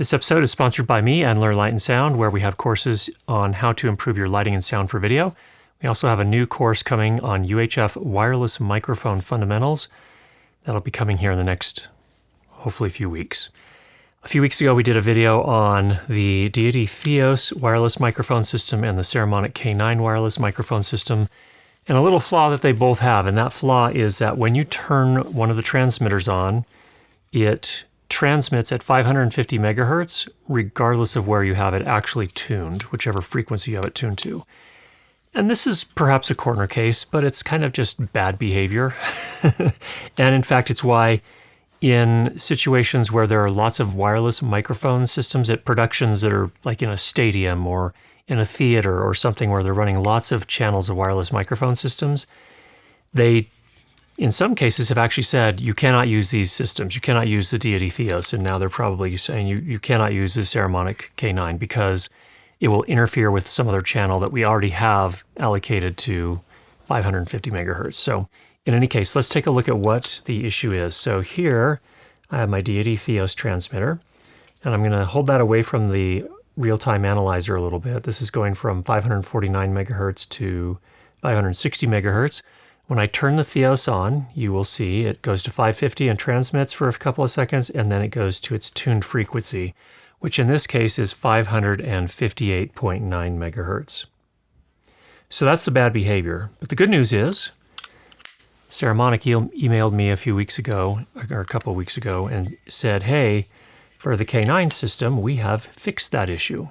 This episode is sponsored by me and Learn Light and Sound, where we have courses on how to improve your lighting and sound for video. We also have a new course coming on UHF wireless microphone fundamentals. That'll be coming here in the next, hopefully, few weeks. A few weeks ago, we did a video on the DEITY THEOS wireless microphone system and the Saramonic K9 wireless microphone system, and a little flaw that they both have, and that flaw is that when you turn one of the transmitters on, it transmits at 550 megahertz, regardless of where you have it actually tuned, whichever frequency you have it tuned to. And this is perhaps a corner case, but it's kind of just bad behavior. And in fact, it's why in situations where there are lots of wireless microphone systems at productions that are like in a stadium or in a theater or something where they're running lots of channels of wireless microphone systems, they, in some cases, have actually said, you cannot use these systems. You cannot use the DEITY THEOS. And now they're probably saying you cannot use the Saramonic K9 because it will interfere with some other channel that we already have allocated to 550 megahertz. So in any case, let's take a look at what the issue is. So here I have my DEITY THEOS transmitter, and I'm going to hold that away from the real-time analyzer a little bit. This is going from 549 megahertz to 560 megahertz. When I turn the Theos on, you will see it goes to 550 and transmits for a couple of seconds, and then it goes to its tuned frequency, which in this case is 558.9 megahertz. So that's the bad behavior. But the good news is, Saramonic emailed me a few weeks ago, or a couple of weeks ago, and said, hey, for the K9 system, we have fixed that issue.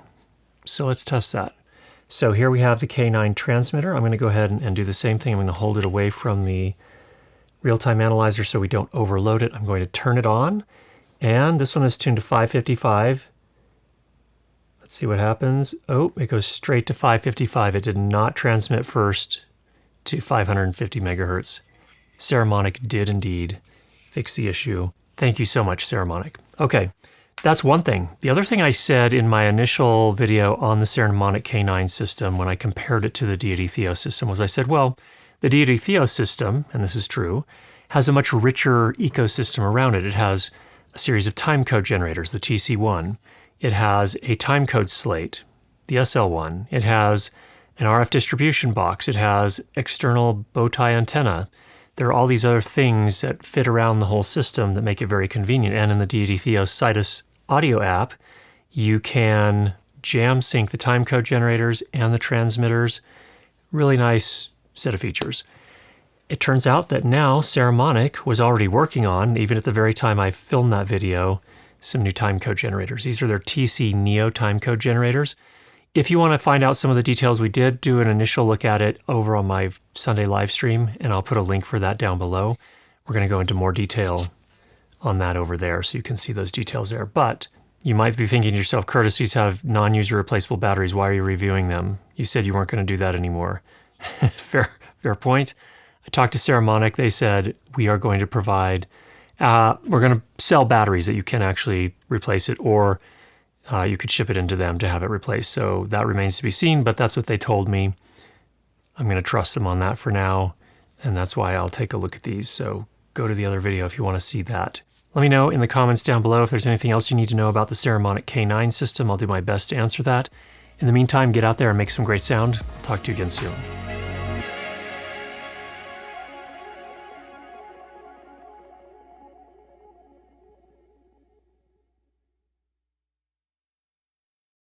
So let's test that. So here we have the K9 transmitter. I'm going to go ahead and do the same thing. I'm going to hold it away from the real-time analyzer so we don't overload it. I'm going to turn it on, and this one is tuned to 555. Let's see what happens. Oh, it goes straight to 555. It did not transmit first to 550 megahertz. Saramonic did indeed fix the issue. Thank you so much, Saramonic. Okay, that's one thing. The other thing I said in my initial video on the Saramonic K9 system when I compared it to the DEITY THEOS system was I said, well, the DEITY THEOS system, and this is true, has a much richer ecosystem around it. It has a series of timecode generators, the TC1. It has a timecode slate, the SL1. It has an RF distribution box. It has external bow tie antenna. There are all these other things that fit around the whole system that make it very convenient. And in the DEITY THEOS Citus audio app, you can jam sync the timecode generators and the transmitters. Really nice set of features. It turns out that now Saramonic was already working on, even at the very time I filmed that video, some new timecode generators. These are their TC Neo timecode generators. If you want to find out some of the details, we did do an initial look at it over on my Sunday live stream, and I'll put a link for that down below. We're going to go into more detail on that over there, so you can see those details there. But you might be thinking to yourself, Curtis, these have non-user replaceable batteries. Why are you reviewing them? You said you weren't going to do that anymore. Fair point. I talked to Saramonic. They said, we are going to provide, we're going to sell batteries that you can actually replace it, or you could ship it into them to have it replaced. So that remains to be seen, but that's what they told me. I'm going to trust them on that for now, and that's why I'll take a look at these. So go to the other video if you want to see that. Let me know in the comments down below if there's anything else you need to know about the Saramonic K9 system. I'll do my best to answer that. In the meantime, get out there and make some great sound. Talk to you again soon.